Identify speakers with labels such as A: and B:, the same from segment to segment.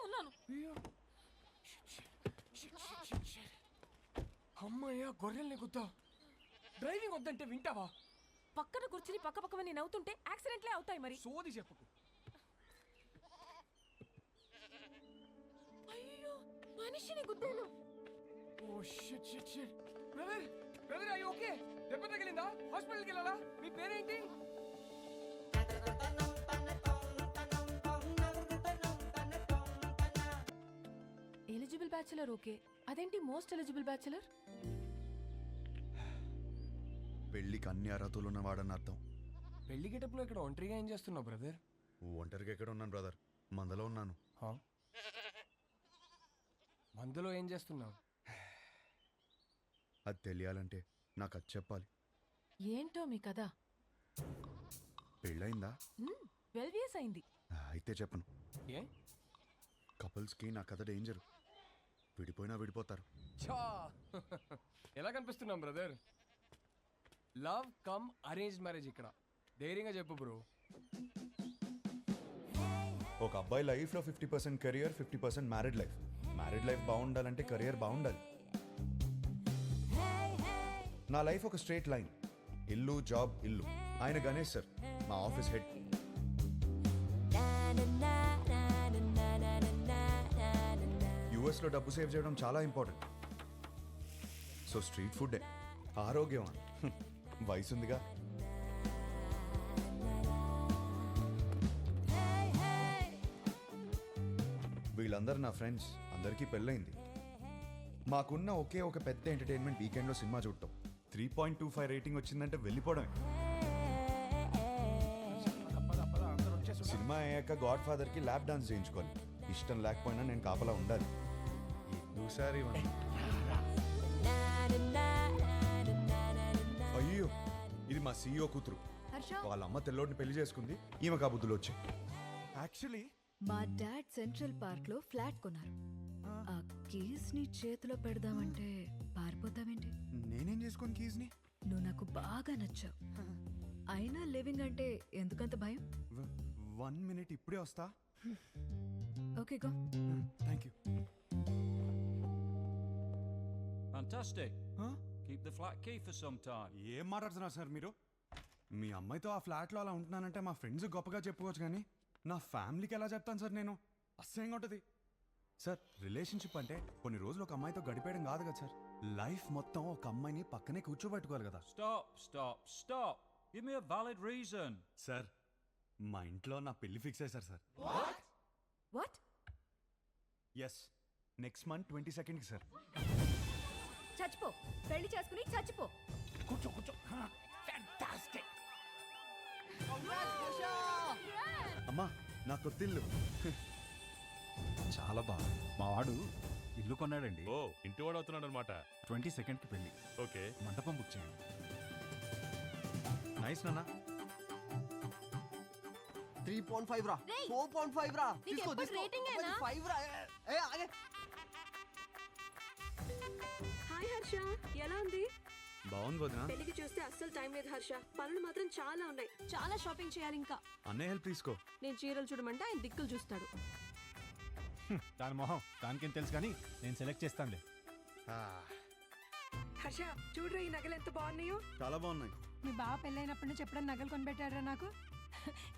A: ఉన్నాను.
B: అమ్మయ్యా గొర్రెల్ని గుద్దా. డ్రైవింగ్ వద్దంటే వింటావా?
A: పక్కన కూర్చుని పక్క పక్కమని నవ్వుతుంటే యాక్సిడెంట్లే అవుతాయి మరి.
B: సోది చెప్పకు.
A: అయ్యో మనిషిని గుద్దాను.
B: Oh shit shit shit. Brother brother అయ్యి ఓకే? దెబ్బ తగిలిందా? హాస్పిటల్కి వెళ్ళాలా? మీ పేరేంటి?
A: ఎలిజిబుల్ బ్యాచులర్ ఓకే, అదేంటి మోస్ట్ ఎలిజిబుల్ బ్యాచులర్?
C: పెళ్లికి అన్ని అర్హతలు ఉన్నవాడని అర్థం.
B: పెళ్లి గెటప్లో ఇక్కడ ఒంటరిగా ఏం చేస్తున్నావు బ్రదర్?
C: ఒంటరిగా ఎక్కడ ఉన్నాను బ్రదర్, మందలో ఉన్నాను.
B: మందులో ఏం చేస్తున్నావు?
C: అది తెలియాలంటే నాకు అది చెప్పాలి.
A: ఏంటో మీ కదా?
C: పెళ్ళయిందా?
A: 12 years అయింది.
C: అయితే చెప్పను.
B: ఏ?
C: కపుల్స్కి నా కథ డేంజర్. విడిపోయినా విడిపోతారు.
B: చా ఎలా కనిపిస్తున్నాం brother? Love come arrange marriage ఇక్కడ. ధైర్యంగా చెప్పు బ్రో.
C: ఒక అబ్బాయి లైఫ్లో 50% career, 50% married life. Married life బాగుండాలంటే కెరియర్ బాగుండాలి. నా లైఫ్ ఒక స్ట్రేట్ లైన్. ఇల్లు జాబ్ ఇల్లు. ఆయన గణేష్ సార్, మా ఆఫీస్ హెడ్. యుఎస్లో డబ్బు సేవ్ చేయడం చాలా ఇంపార్టెంట్. సో స్ట్రీట్ ఫుడ్డే ఆరోగ్యం. వయసుందిగా. వీళ్ళందరూ నా ఫ్రెండ్స్, అందరికీ పెళ్ళయింది. మాకున్న ఒకే ఒక పెద్ద ఎంటర్టైన్మెంట్ వీకెండ్లో సినిమా చూడటం. 3.25 రేటింగ్ వచ్చిందంటే వెళ్ళిపోవడమే. సినిమా అయ్యాక గాడ్ ఫాదర్కి ల్యాప్ డాన్స్ చేయించుకోవాలి. ఇష్టం లేకపోయినా నేను కాపలా ఉండాలి. ఎందుసారి అయ్యో, ఇది మా సీఈఓ కూతురు. వాళ్ళ అమ్మ తెల్లోడిని పెళ్లి చేసుకుంది. ఈమె కాబుద్దులు వచ్చాయి.
D: యాక్చువల్లీ
E: మా డాడ్ సెంట్రల్ పార్క్ లో ఫ్లాట్ కొన్నారు. ఆ కీస్ ని చేతిలో పెడదామంటే పారిపోతావేంటి?
D: నేనేం చేసుకోను కీస్ ని?
E: నువ్వు నాకు బాగా నచ్చావు. అయినా లివింగ్ అంటే ఎందుకంత భయం?
D: 1 minute ఇప్పుడే వస్తా.
E: Okay go.
D: Thank you.
F: Fantastic. Keep the flat key for some time.
D: ఏం మాట్లాడుతున్నారు సార్ మీరు? మీ అమ్మాయితో ఆ ఫ్లాట్లో అలా ఉంటున్నానంటే మా ఫ్రెండ్స్ గొప్పగా చెప్పుకోవచ్చు, కానీ నా ఫ్యామిలీకి ఎలా చెప్తాను సార్ నేను? అసహ్యంగా ఉంటుంది సార్. రిలేషన్షిప్ అంటే కొన్ని రోజులు ఒక అమ్మాయితో గడిపేయడం కాదు కదా సార్. లైఫ్ మొత్తం ఒక అమ్మాయిని పక్కనే కూర్చోబెట్టుకోవాలి కదా.
F: Stop. Give me a valid reason.
D: Sir, మా ఇంట్లో నా పెళ్లి ఫిక్స్ అయ్యారు సార్.
E: What?
D: Yes, next month 22nd sir.
E: చచ్చిపో, పెళ్లి చేసుకుని చచ్చిపో.
B: కూర్చో. ఫ్యాంటాస్టిక్.
D: అమ్మా, నా కొత్తిల్లు.
G: చాలా బాగా. మా వాడు ఇల్లు కొన్నాడండి.
H: ఓ, ఇంటి వాడు అవుతున్నాడు అనమాట.
G: 22nd పెళ్లి.
H: ఓకే,
G: మండపం బుక్ చేయండి.
D: నైస్ నాన్న.
I: 3.5 రా, 4.5 రా. తీసుకో 5 రా. ఆగే.
J: హాయ్ హర్ష, ఎలా ఉంది?
D: బాగుంది వదినా.
J: పెళ్లికి చూస్తే అస్సలు టైం లేదు హర్ష. పనులు మాత్రం చాలా ఉన్నాయి. చాలా షాపింగ్ చేయాలి ఇంకా.
D: అన్నయ్య హెల్ప్ తీసుకో.
J: నేను చీరలు చూడమంటే ఆయన దిక్కులు చూస్తాడు.
G: దాని మొహం దానికేం తెలుసు, కానీ నేను సెలెక్ట్ చేస్తానులే.
J: హర్ష చూడరా, ఈ నగలు ఎంత బాగున్నాయో.
D: చాలా బాగున్నాయి.
J: మీ బావ పెళ్ళైనప్పటి నుంచి ఎప్పుడన్నా నగలు కొనిపెట్టారా నాకు?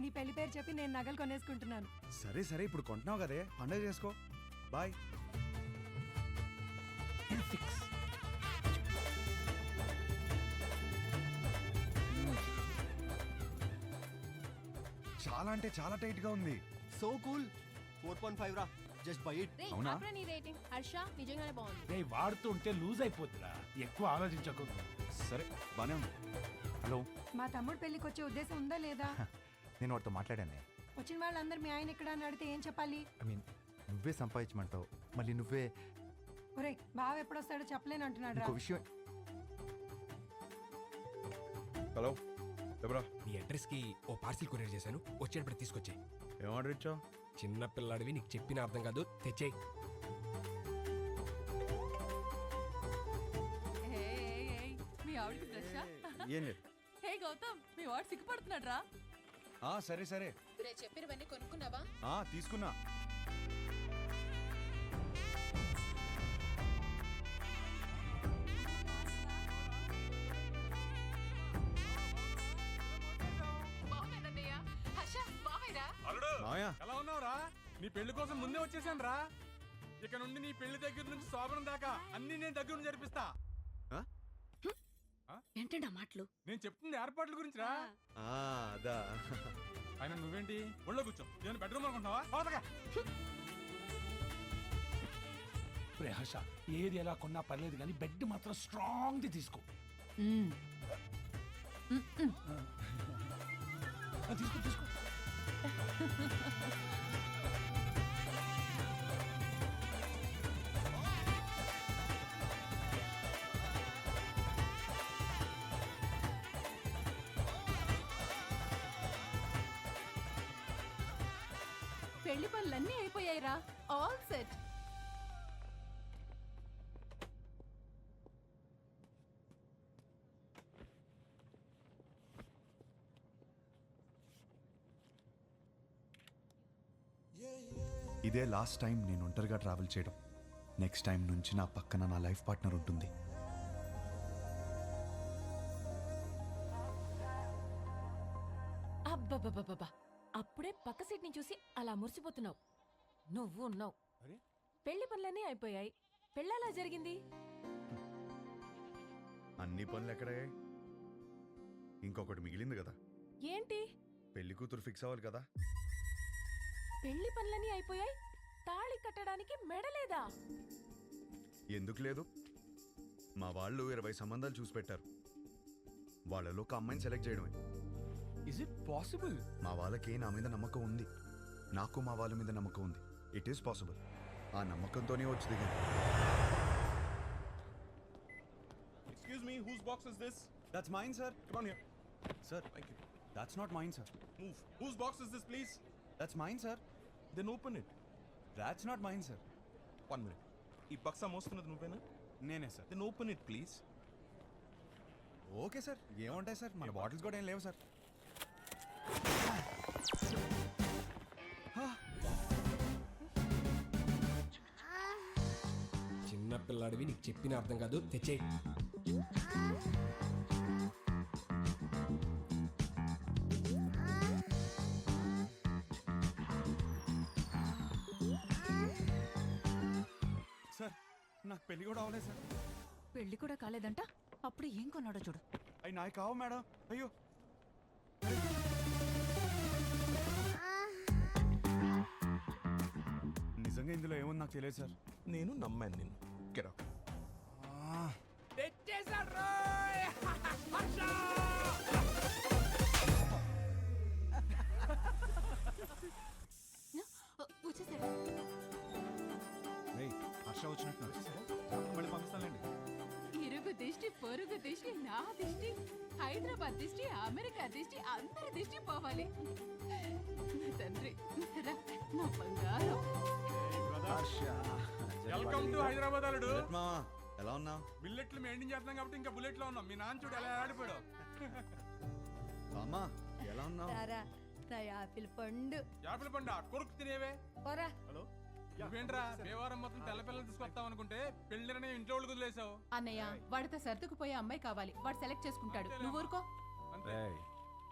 J: నీ పెళ్లి పేరు చెప్పి నేను నగలు కొనేసుకుంటున్నాను.
D: సరే ఇప్పుడు కొంటున్నావు కదే, పండుగ చేసుకో. బాయ్. చాలా అంటే చాలా టైట్ గా ఉంది.
I: So cool. 4.5 రా. Just by it.
D: అవునా?
J: నీ రేటింగ్ హర్ష నిజంగానే బాగుంది.
G: రే, వాడుతుంటే లూజ్ అయిపోతురా, ఎక్కువ ఆలోచించకు.
D: సరే, బానే ఉంది.
G: హలో,
J: మా తమ్ముడు పెళ్లికి వచ్చే ఉద్దేశం ఉందా లేదా?
G: నేను వాడితో మాట్లాడాను.
J: వచ్చిన వాళ్ళందరూ మీ ఆయన ఇక్కడ అని అడిగితే ఏం చెప్పాలి?
G: ఐ మీన్, నువ్వే సంపాదించమంటావు, మళ్ళీ నువ్వే.
J: ఒరే, బావ ఎప్పుడొస్తాడో చెప్పలేను అంటున్నాడు రా.
G: ఇంకో విషయం.
C: హలో, ఎవరా?
B: నీ అడ్రస్ కి ఓ పార్సిల్ కొరియర్ చేశాను, వచ్చేటప్పుడు తీసుకొచ్చేయి.
C: ఏం ఆర్డర్ ఇచ్చావు?
B: చిన్న పిల్లాడివి, నీకు చెప్పిన అర్థం కాదు, తెచ్చేయి.
A: మీ ఆవిడకి ఫ్రెషా?
C: ఏం లేదు.
A: హే గౌతమ్, మీ వాడు సిగ్గుపడుతున్నాడు రా.
D: సరే
J: చెప్పినవన్నీ కొనుక్కున్నావా?
D: తీసుకున్నా. మామయ్య
H: ఎలా ఉన్నావురా? నీ పెళ్లి కోసం ముందే వచ్చేసాను రా. ఇక నుండి నీ పెళ్లి దగ్గర నుంచి శోభనం దాకా అన్ని నేను దగ్గర నుంచి జరిపిస్తా.
E: ఏంటండి ఆ మాటలు?
H: నేను చెప్తుంది ఏర్పాట్ల గురించి రా.
D: అదా
H: ఆయన నువ్వేంటి ఒళ్ళో కూర్చో, నేను బెడ్రూమ్ అనుకుంటున్నావా? అవతలగా.
K: హర్ష ఏది ఎలా కొన్నా పర్లేదు కానీ బెడ్ మాత్రం స్ట్రాంగ్ది తీసుకో. తీసుకో తీసుకో.
A: పెళ్లి పనులన్నీ అయిపోయాయిరా, ఆల్ సెట్.
C: ఇదే లాస్ట్ టైం నేను ఒంటరిగా ట్రావెల్ చేయడం. నెక్స్ట్ టైం నుంచి నా పక్కన నా లైఫ్ పార్ట్నర్ ఉంటుంది.
A: అబ్బబ్బబ్బబ్బా, అప్పుడే పక్క సీట్ ని చూసి అలా మురిసిపోతున్నావు. నువ్వు ఉన్నావు. పెళ్లి పనులన్నీ అయిపోయాయి, పెళ్ళలా జరిగింది.
C: అన్ని పనులు ఎక్కడే? ఇంకొకటి మిగిలింది కదా,
A: ఏంటి?
C: పెళ్లి కూతురు ఫిక్స్ అవ్వాలి కదా.
A: పెళ్లి పనులన్నీ అయిపోయాయి, తాళి కట్టడానికి మెడలేదా?
C: ఎందుకు లేదు? మా వాళ్ళు 20 సంబంధాలు చూసి పెట్టారు. వాళ్ళలో ఒక అమ్మాయిని సెలెక్ట్ చేయడమే.
K: Is it possible?
C: మా వాళ్ళకి నా మీద నమ్మకం ఉంది, నాకు మా వాళ్ళ మీద నమ్మకం ఉంది. It is possible. ఆ నమ్మకంతోనే వచ్చి దిగాను.
H: Excuse me, whose box is this?
D: That's mine sir.
H: Come on here.
D: Sir that's not mine sir.
H: Move. Whose box is this, please?
D: That's mine sir.
H: Then open it.
D: That's not mine sir.
H: 1 minute. ఈ బక్సా మోస్తున్నది నువ్వేనా?
D: నేనే సార్.
H: Then open it, please.
D: Okay sir, ఏముంటాయి సార్, మన bottles కూడా ఏం లేవు సార్.
B: చిన్న పిల్లాడివి, నీకు చెప్పిన అర్థం కాదు, తెచ్చే.
D: సార్ నాకు పెళ్లి కూడా అవ్వలేదు సార్.
E: పెళ్లి కూడా కాలేదంట, అప్పుడు ఏం కొన్నాడో చూడు.
D: అవి నాకు కావు మేడం. అయ్యో నిజంగా ఇందులో ఏముంది నాకు తెలియదు సార్.
H: నేను నమ్మాను నిన్ను. Get out.
D: హర్ష వచ్చినట్టు మళ్ళీ పంపిస్తానండి.
A: ఇరుగు దిష్టి, పొరుగు దిష్టి, నా దిష్టి, హైదరాబాద్ దిష్టి, అమెరికా దిష్టి, అందరి దిష్టి పోవాలి. నా తండ్రి, రా, నా బంగారం.
H: వెల్కమ్ టు హైదరాబాద్ అల్లుడు.
C: మావా ఎలా ఉన్నావు?
H: బిల్లెట్లు మెయింటైన్ చేస్తున్నాం కాబట్టి ఇంకా బుల్లెట్ లో ఉన్నాం. మీ నాన్న చూడు ఎలా ఆడిపోయాడు.
C: అమ్మా ఎలా ఉన్నావు?
J: నా యాపిల్ పండు
H: యాపిల్ పండు కొరుకు తినేవే.
J: పోరా.
H: హలో, నువ్వేంట్రా దేవారం మొత్తం తెల్ల పిల్లలు తీసుకొస్తావు అనుకుంటే పెళ్లిరనే ఇంట్లో వాళ్ళు వదిలేసావు.
A: అన్నయ్య, వాడితో సర్దుకుపోయే అమ్మాయి కావాలి, వాడు సెలెక్ట్ చేసుకుంటాడు. నువ్వు ఊరుకో.
H: అంతే,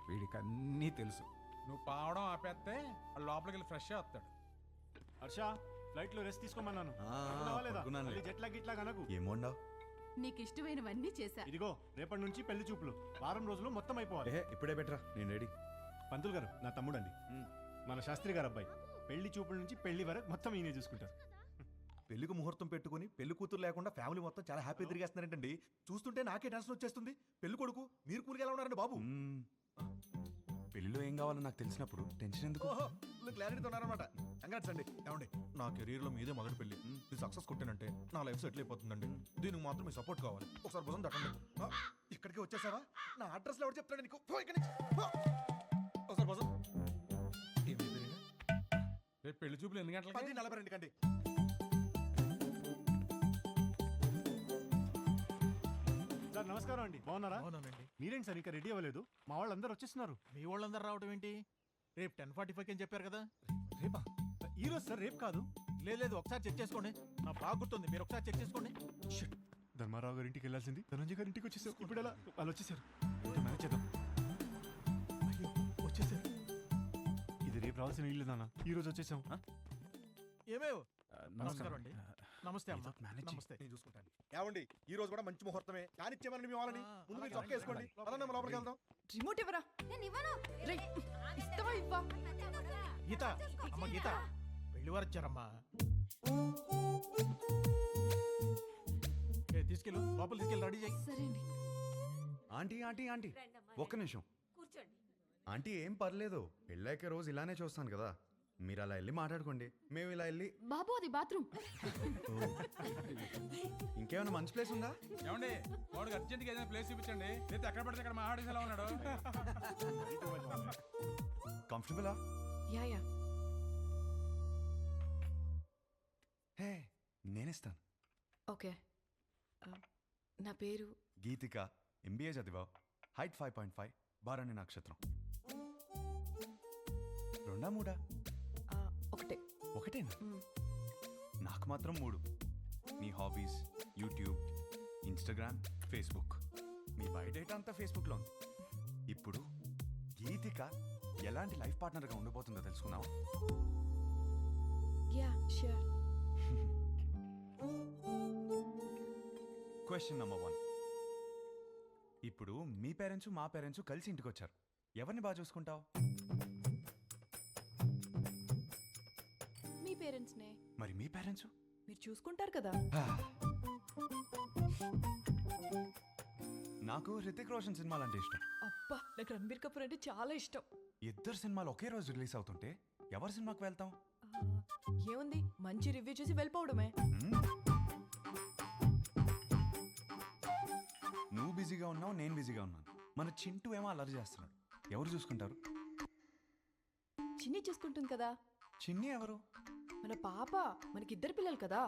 K: వీడికి అన్నీ తెలుసు.
H: నువ్వు పావడం ఆపేస్తే వాడు లోపలికి వెళ్ళి ఫ్రెష్ వస్తాడు.
G: హర్ష ఫ్లైట్ లో రెస్ట్ తీసుకోమన్నాను.
C: పడుకున్నానులే.
G: జెట్ లాగ్ ఇట్లా కనకు.
C: ఏమోండావు?
A: నీకు ఇష్టమైనవన్నీ చేశా.
G: ఇదిగో రేపటి నుంచి పెళ్లి చూపులు, వారం రోజులు మొత్తం అయిపోవాలి.
C: ఇప్పుడే బెటరా, నేను రెడీ.
G: పంతులు గారు నా తమ్ముడండి, మన శాస్త్రి గారు అబ్బాయి. పెళ్లి చూపుల నుంచి పెళ్లి వరకు మొత్తం ఈయనే చూసుకుంటారు.
K: పెళ్లికి ముహూర్తం పెట్టుకుని పెళ్లి కూతురు లేకుండా ఫ్యామిలీ మొత్తం చాలా హ్యాపీ తిరిగేస్తున్నారంటండి. చూస్తుంటే నాకే టెన్షన్ వచ్చేస్తుంది. పెళ్లి కొడుకు మీరు కూలికి ఎలా ఉన్నారండి బాబు?
C: పెళ్లిలో ఏం కావాలో నాకు తెలిసినప్పుడు టెన్షన్ ఎందుకు?
K: క్లారిటీతో ఉన్నారనమాట. కంగ్రాట్స్ అండి. ఏమండి, నా కెరీర్ లో మీదే మొదటి పెళ్లి. ఇది సక్సెస్ కొట్టానంటే నా లైఫ్ సెటిల్ అయిపోతుందండి. దీనికి మాత్రం మీ సపోర్ట్ కావాలి. ఒకసారి భుజం తట్టండి. ఇక్కడికి వచ్చేసావా? నా అడ్రస్ లో ఎవరు చెప్తాడు నీకు? పో ఇక్కడి నుంచి. ఒకసారి భుజం.
H: రేపు పెళ్లి చూపులు ఎన్ని గంటలకి?
K: 10:42 కండి.
G: సార్ నమస్కారం అండి, బాగున్నారా?
K: అవునండి.
G: మీరేంటి సార్ ఇంకా రెడీ అవ్వలేదు? మా వాళ్ళందరూ వచ్చేస్తున్నారు.
K: మీ వాళ్ళందరూ రావడం ఏంటి? రేపు 10:45 అని చెప్పారు కదా.
G: రేపా? ఈ రోజు సార్, రేపు కాదు.
K: లేదు ఒకసారి చెక్ చేసుకోండి. నా బాగా గుర్తుంది, మీరు ఒకసారి చెక్ చేసుకోండి.
G: ధర్మారావు గారి ఇంటికి వెళ్ళాల్సింది ధనంజయ్ గారి ఇంటికి వచ్చేసారు. ఇప్పుడు ఎలా? వాళ్ళు వచ్చేసారు. మేనేజ్ చేద్దాం.
K: అయ్యో వచ్చేసారు.
G: ఇది రేపు రావాల్సింది. కావాల్సిన ఇల్లు నాన్న ఈ రోజు వచ్చేసాం. ఏమేవ్ నమస్కారం అండి. నమస్తే అమ్మా. నమస్తే.
K: నేను చూసుకుంటాను. ఏమండి ఈ రోజు కూడా మంచి ముహూర్తమే కానిచ్చేమని మీ వాళ్ళని ముందు మీరు చొక్కా వేసుకోండి. అలా మనం లోపలికి వెళ్దాం.
E: రిమోట్ ఇవ్వరా.
A: నేను ఇవ్వను.
E: ఇస్తావా ఇవ్వా?
G: గీత అమ్మ గీత పెళ్లి వారు వచ్చారమ్మా. తీసుకెళ్ళు లోపల తీసుకెళ్ళి రెడీ చేయి.
E: సరే అండి.
C: ఆంటీ ఆంటీ ఆంటీ ఒక్క నిమిషం. ఆంటీ ఏం పర్లేదు, పెళ్ళాక రోజు ఇలానే చూస్తాను కదా, మీరు అలా వెళ్ళి మాట్లాడుకోండి, మేము ఇలా వెళ్ళి.
A: బాబు అది బాత్రూమ్.
C: ఇంకేమైనా మంచి ప్లేస్ ఉందా?
H: ఏమండి వాడికి అర్జెంట్గా ఏదైనా ప్లేస్ చూపించండి, లేదా ఎక్కడ పడితే అక్కడ మాట్లాడేసి ఎలా ఉన్నాడు.
C: కంఫర్టబులా?
E: Yeah yeah.
C: హే నేనిస్తాను.
E: ఓకే. నా పేరు
C: గీతిక, ఎంబీఏ చదివా, హైట్ 5.5, బారాణి నక్షత్రం. రెండా మూడా?
E: ఒకటే.
C: ఒకటేనా? నాకు మాత్రం 3. నీ హాబీస్ యూట్యూబ్, ఇన్స్టాగ్రామ్, ఫేస్బుక్. మీ బయోడేటా అంతా ఫేస్బుక్లో ఉంది. ఇప్పుడు గీతిక ఎలాంటి లైఫ్ పార్ట్నర్గా ఉండబోతుందో తెలుసుకున్నావా?
E: Yeah sure.
C: Question number 1. ఇప్పుడు మీ పేరెంట్స్ మా పేరెంట్స్ కలిసి ఇంటికి వచ్చారు, ఎవరిని బాగా చూసుకుంటావు?
E: మీ పేరెంట్స్నే.
C: మరి మీ పేరెంట్స్?
E: మీరు చూసుకుంటారు కదా.
C: నాకు హృతిక్ రోషన్ సినిమాలు అంటే ఇష్టం.
E: అబ్బా నాకు రణబీర్ కపూర్ అంటే చాలా ఇష్టం.
C: ఇద్దరు సినిమాలు ఒకే రోజు రిలీజ్ అవుతుంటే ఎవరి సినిమాకి వెళ్తాం?
E: ఏముంది, మంచి రివ్యూ చూసి వెళ్ళిపోవడమే.
C: నువ్వు బిజీగా ఉన్నావు, నేను బిజీగా ఉన్నాను. మన చింటూ ఏమో అల్లరి చేస్తున్నాడు, ఎవరు చూసుకుంటారు?
E: చిన్ని చూసుకుంటుంది కదా.
C: చిన్ని ఎవరు?
E: మన పాప. మనకిద్దరు పిల్లలు కదా.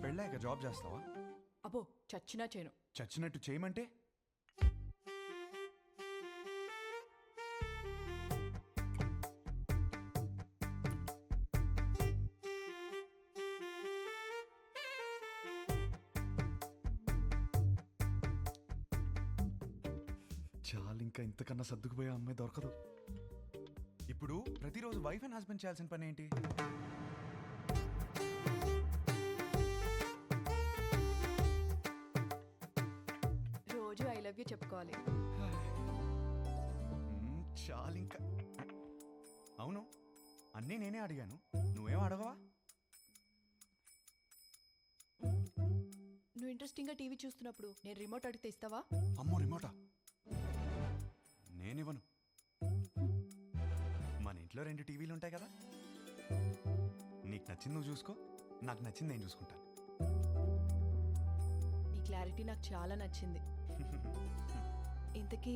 C: పెళ్ళాక జాబ్ చేస్తావా?
E: అబ్బో చచ్చినా చేయను.
C: చచ్చినట్టు చేయమంటే? చాలు, ఇంకా ఇంతకన్నా సర్దుకుపోయే అమ్మాయి దొరకదు. ఇప్పుడు ప్రతిరోజు వైఫ్ అండ్ హస్బెండ్ చేయాల్సిన పని ఏంటి?
E: రోజు ఐ లవ్ యూ చెప్పుకోవాలి.
C: చాలు ఇంకా. అవును, అన్నీ నేనే అడిగాను, నువ్వేం అడగవా?
E: నువ్వు ఇంట్రెస్టింగ్గా టీవీ చూస్తున్నప్పుడు నేను రిమోట్ అడిగితే ఇస్తావా?
C: అమ్మో రిమోటా? నేనివ్వను. మన ఇంట్లో 2 టీవీలు ఉంటాయి కదా, నీకు నచ్చింది నువ్వు చూసుకో, నాకు నచ్చింది నేను చూసుకుంటాను.
E: నీ క్లారిటీ నాకు చాలా నచ్చింది. ఇంతకీ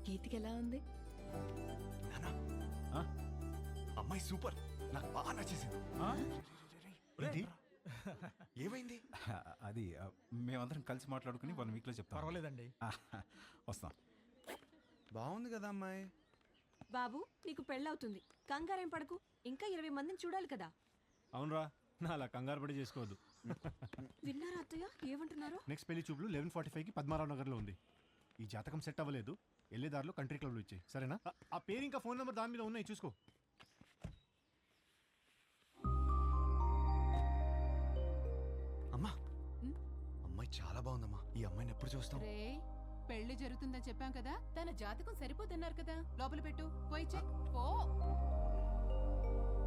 E: గీతికి ఎలా ఉంది?
C: నానా, అమ్మాయి సూపర్, నాకు బాగా నచ్చేసింది. ఏంటి? ఏమైంది?
F: అది మేమందరం కలిసి మాట్లాడుకుని 1 వీక్లో చెప్తాం.
G: పర్వాలేదండి.
F: వస్తాం.
C: బాగుంది కదా అమ్మాయి.
J: బాబు నీకు పెళ్ళవుతుంది, కంగారేం పడకు. ఇంకా 20 మందిని చూడాలి కదా.
G: అవునరా, నా అలా కంగారు పడి చేసుకోవద్దు.
J: విన్నారా అత్తయ్య ఏమంటున్నారు?
G: నెక్స్ట్ పెళ్లి చూపులు 11:45కి పద్మారావు నగర్లో ఉంది. ఈ జాతకం సెట్ అవ్వలేదు, వెళ్ళేదారిలో కంట్రీ క్లబ్లో ఇచ్చాయి, సరేనా? ఆ పేరు ఇంకా ఫోన్ నెంబర్ దాని మీద ఉన్నాయి, చూసుకో.
C: అమ్మా, అమ్మాయి చాలా బాగుందమ్మా. ఈ అమ్మాయిని ఎప్పుడు చూస్తాం?
A: రే పెళ్లి జరుగుతుందని చెప్పాం కదా, తన జాతకం సరిపోతున్నారు కదా, లోపల పెట్టు. పోయి చెక్ పో.